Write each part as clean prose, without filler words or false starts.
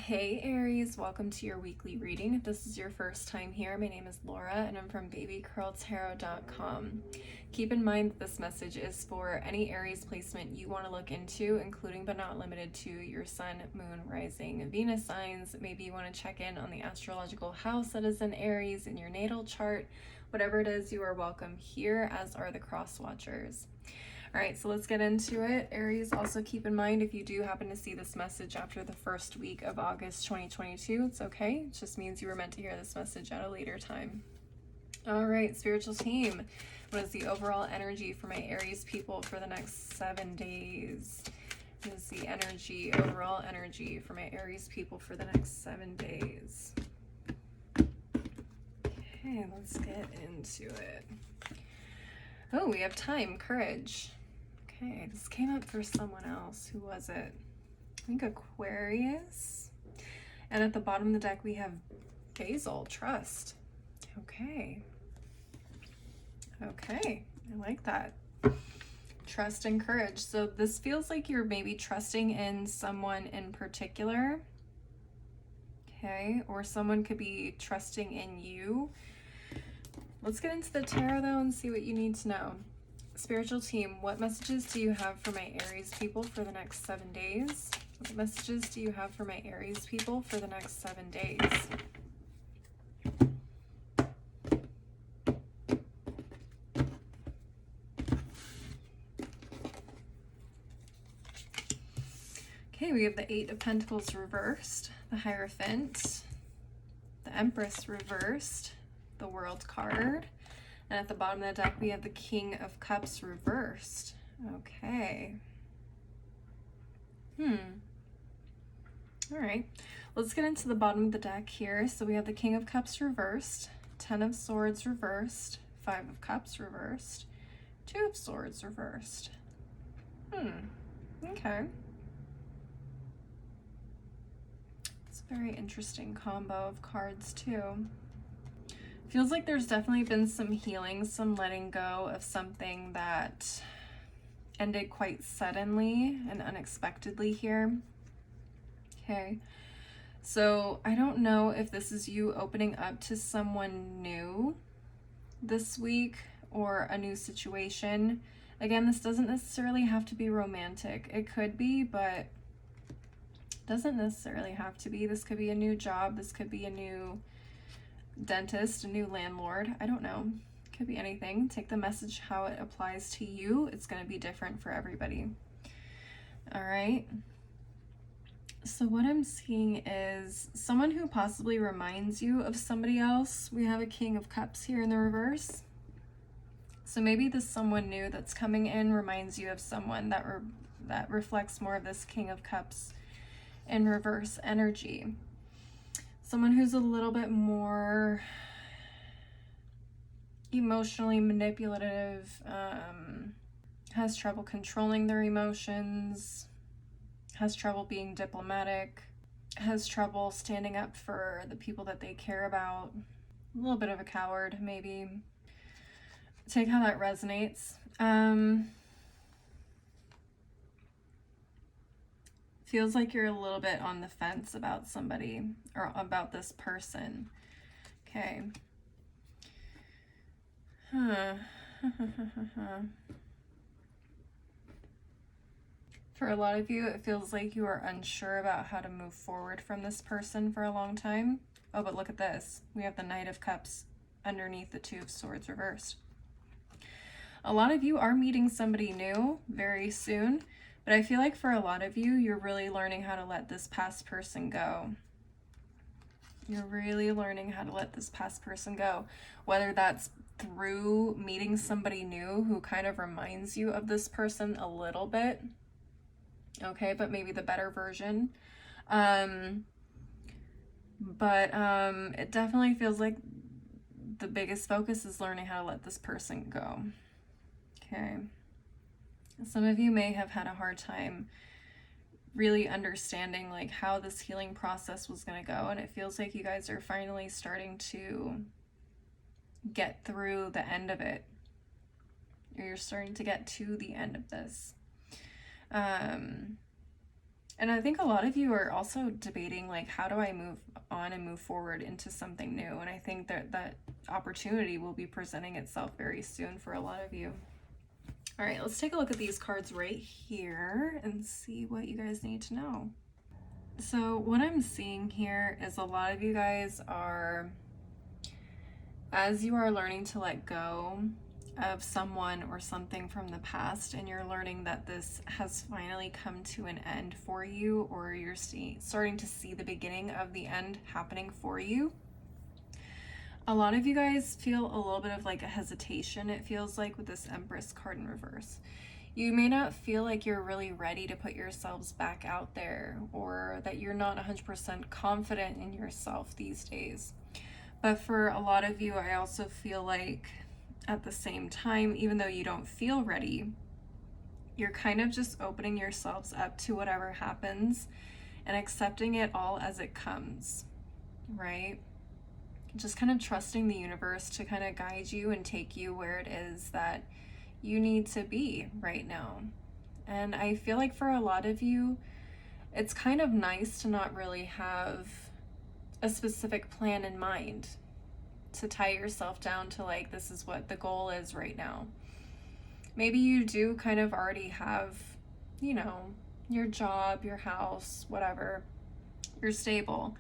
Hey Aries, welcome to your weekly reading. If this is your first time here, my name is Laura and I'm from babycurltarot.com. Keep in mind that this message is for any Aries placement you want to look into, including but not limited to your sun, moon, rising, Venus signs. Maybe you want to check in on the astrological house that is in Aries in your natal chart. Whatever it is, you are welcome here, as are the cross watchers. All right, so let's get into it. Aries, also keep in mind if you do happen to see this message after the first week of August 2022, it's okay. It just means you were meant to hear this message at a later time. All right, spiritual team, what is the overall energy for my Aries people for the next 7 days? What is the energy, overall energy for my Aries people for the next 7 days? Okay, let's get into it. Oh, we have time, courage. Okay, this came up for someone else. Who was it? I think Aquarius. And at the bottom of the deck, we have Basil, trust. Okay. Okay, I like that. Trust and courage. So this feels like you're maybe trusting in someone in particular. Okay, or someone could be trusting in you. Let's get into the tarot though and see what you need to know. Spiritual team, what messages do you have for my Aries people for the next 7 days? What messages do you have for my Aries people for the next 7 days? Okay, we have the 8 of Pentacles reversed, the Hierophant, the Empress reversed, the World card, and at the bottom of the deck we have the King of Cups reversed. Okay. All right, let's get into the bottom of the deck here. So we have the King of Cups reversed, 10 of Swords reversed, 5 of Cups reversed, 2 of Swords reversed. Okay. It's a very interesting combo of cards too. Feels like there's definitely been some healing, some letting go of something that ended quite suddenly and unexpectedly here. Okay, so I don't know if this is you opening up to someone new this week or a new situation. Again, this doesn't necessarily have to be romantic. It could be, but doesn't necessarily have to be. This could be a new job. This could be a new dentist, a new landlord. I don't know. Could be anything. Take the message how it applies to you. It's going to be different for everybody. All right. So what I'm seeing is someone who possibly reminds you of somebody else. We have a King of Cups here in the reverse. So maybe this someone new that's coming in reminds you of someone that reflects more of this King of Cups in reverse energy. Someone who's a little bit more emotionally manipulative, has trouble controlling their emotions, has trouble being diplomatic, has trouble standing up for the people that they care about. A little bit of a coward, maybe. Take how that resonates. Feels like you're a little bit on the fence about somebody or about this person. Okay. For a lot of you, it feels like you are unsure about how to move forward from this person for a long time. Oh, but look at this. We have the Knight of Cups underneath the 2 of Swords reversed. A lot of you are meeting somebody new very soon, but I feel like for a lot of you, you're really learning how to let this past person go. You're really learning how to let this past person go, whether that's through meeting somebody new who kind of reminds you of this person a little bit, okay, but maybe the better version. It definitely feels like the biggest focus is learning how to let this person go. Okay. Some of you may have had a hard time really understanding like how this healing process was going to go, and it feels like you guys are finally starting to get through the end of it. You're starting to get to the end of this. And I think a lot of you are also debating, like, how do I move on and move forward into something new? And I think that that opportunity will be presenting itself very soon for a lot of you. All right, let's take a look at these cards right here and see what you guys need to know. So what I'm seeing here is a lot of you guys are, as you are learning to let go of someone or something from the past, and you're learning that this has finally come to an end for you, or you're starting to see the beginning of the end happening for you. A lot of you guys feel a little bit of like a hesitation, it feels like, with this Empress card in reverse. You may not feel like you're really ready to put yourselves back out there, or that you're not 100% confident in yourself these days. But for a lot of you, I also feel like at the same time, even though you don't feel ready, you're kind of just opening yourselves up to whatever happens and accepting it all as it comes, right? Just kind of trusting the universe to kind of guide you and take you where it is that you need to be right now. And I feel like for a lot of you, it's kind of nice to not really have a specific plan in mind, to tie yourself down to like, this is what the goal is right now. Maybe you do kind of already have, you know, your job, your house, whatever, you're stable.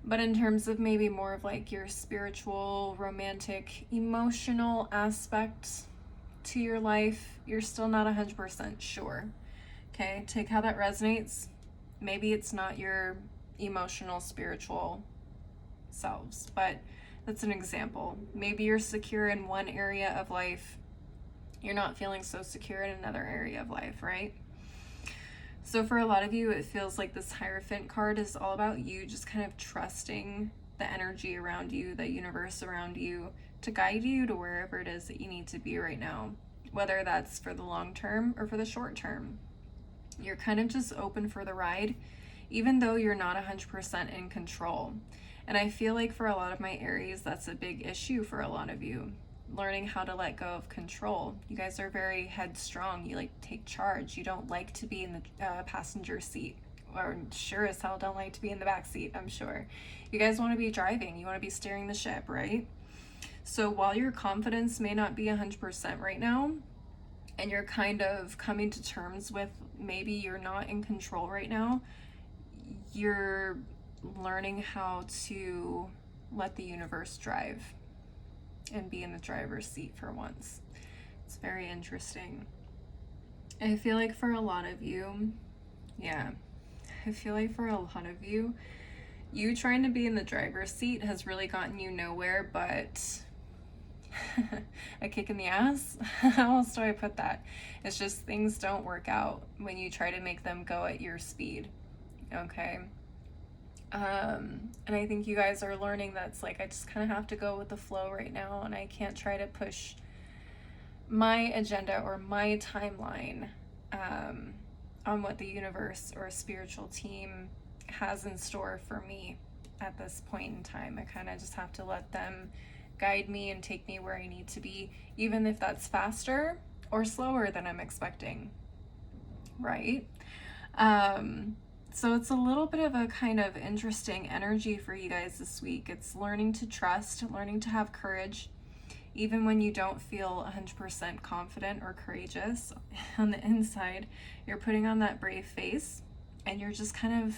But in terms of maybe more of like your spiritual, romantic, emotional aspect to your life, you're still not 100% sure. Okay, take how that resonates. Maybe it's not your emotional, spiritual selves, but that's an example. Maybe you're secure in one area of life, you're not feeling so secure in another area of life, right? So for a lot of you, it feels like this Hierophant card is all about you just kind of trusting the energy around you, the universe around you, to guide you to wherever it is that you need to be right now, whether that's for the long term or for the short term. You're kind of just open for the ride, even though you're not 100% in control. And I feel like for a lot of my Aries, that's a big issue for a lot of you. Learning how to let go of control. You guys are very headstrong. You like to take charge. You don't like to be in the passenger seat, or sure as hell don't like to be in the back seat, I'm sure. You guys want to be driving. You want to be steering the ship, right? So while your confidence may not be 100% right now, and you're kind of coming to terms with maybe you're not in control right now, you're learning how to let the universe drive and be in the driver's seat for once. It's very interesting. I feel like for a lot of you, you trying to be in the driver's seat has really gotten you nowhere but a kick in the ass. How else do I put that? It's just things don't work out when you try to make them go at your speed, okay? And I think you guys are learning that's like, I just kind of have to go with the flow right now, and I can't try to push my agenda or my timeline on what the universe or a spiritual team has in store for me at this point in time. I kind of just have to let them guide me and take me where I need to be, even if that's faster or slower than I'm expecting, right? So it's a little bit of a kind of interesting energy for you guys this week. It's learning to trust, learning to have courage, even when you don't feel 100% confident or courageous on the inside. You're putting on that brave face, and you're just kind of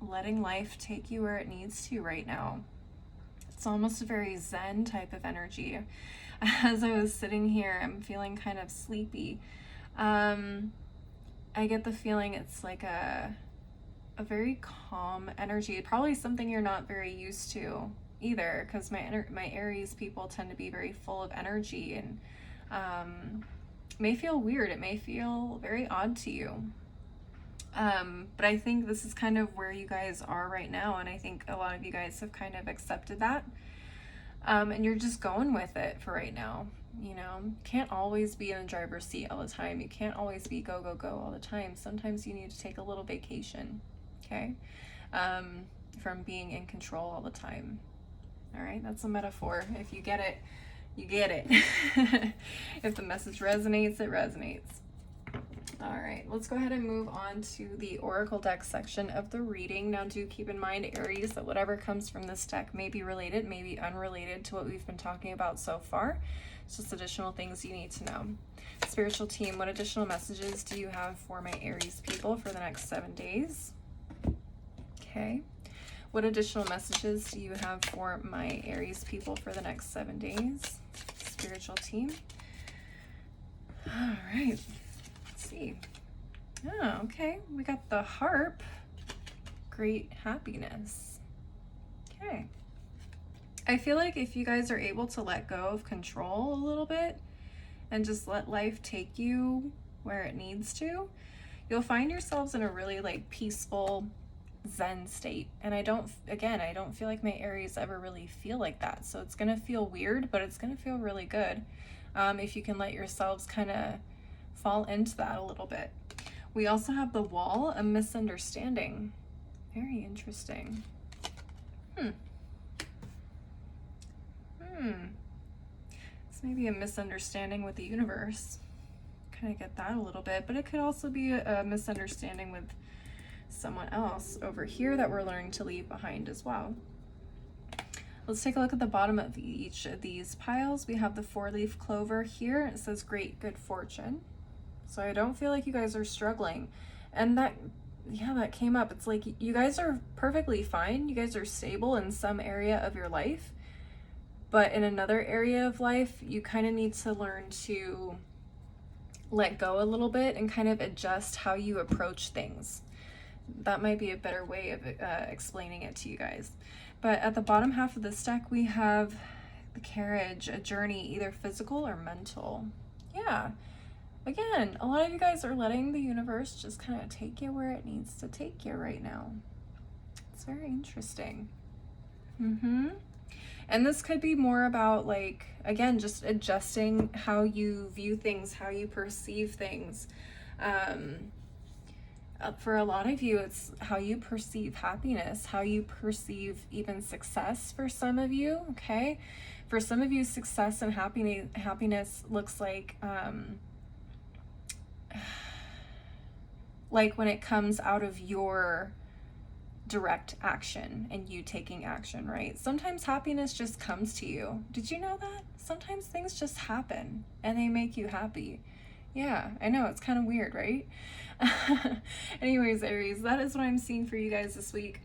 letting life take you where it needs to right now. It's almost a very Zen type of energy. As I was sitting here, I'm feeling kind of sleepy. I get the feeling it's like a very calm energy. Probably something you're not very used to either, because my Aries people tend to be very full of energy, and may feel weird. It may feel very odd to you. But I think this is kind of where you guys are right now, and I think a lot of you guys have kind of accepted that. And you're just going with it for right now. You know, can't always be in the driver's seat all the time. You can't always be go, go, go all the time. Sometimes you need to take a little vacation, okay? From being in control all the time. All right, that's a metaphor. If you get it, you get it. If the message resonates, it resonates. All right, let's go ahead and move on to the Oracle deck section of the reading. Now, do keep in mind, Aries, that whatever comes from this deck may be related, may be unrelated to what we've been talking about so far. It's just additional things you need to know. Spiritual team, what additional messages do you have for my Aries people for the next 7 days? Okay. What additional messages do you have for my Aries people for the next 7 days? Spiritual team. All right. See. Oh, okay. We got the harp. Great happiness. Okay. I feel like if you guys are able to let go of control a little bit and just let life take you where it needs to, you'll find yourselves in a really like peaceful Zen state. And I don't feel like my Aries ever really feel like that. So it's going to feel weird, but it's going to feel really good if you can let yourselves kind of fall into that a little bit. We also have the Wall, a misunderstanding. Very interesting. It's maybe a misunderstanding with the universe. Kind of get that a little bit, but it could also be a misunderstanding with someone else over here that we're learning to leave behind as well. Let's take a look at the bottom of each of these piles. We have the 4-leaf clover here. It says great good fortune. So I don't feel like you guys are struggling. And that came up. It's like you guys are perfectly fine. You guys are stable in some area of your life. But in another area of life, you kind of need to learn to let go a little bit and kind of adjust how you approach things. That might be a better way of explaining it to you guys. But at the bottom half of this deck, we have the Carriage, a journey, either physical or mental. Yeah. Again, a lot of you guys are letting the universe just kind of take you where it needs to take you right now. It's very interesting. And this could be more about, like, again, just adjusting how you view things, how you perceive things. For a lot of you, it's how you perceive happiness, how you perceive even success for some of you, okay? For some of you, success and happiness looks like when it comes out of your direct action and you taking action, right? Sometimes happiness just comes to you. Did you know that? Sometimes things just happen and they make you happy. Yeah, I know, it's kind of weird, right? Anyways, Aries, that is what I'm seeing for you guys this week.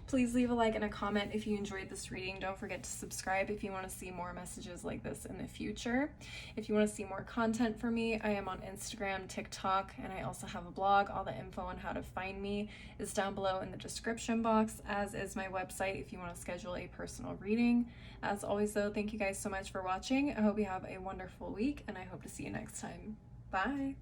Please leave a like and a comment if you enjoyed this reading. Don't forget to subscribe if you want to see more messages like this in the future. If you want to see more content from me, I am on Instagram, TikTok, and I also have a blog. All the info on how to find me is down below in the description box, as is my website if you want to schedule a personal reading. As always, though, thank you guys so much for watching. I hope you have a wonderful week, and I hope to see you next time. Bye!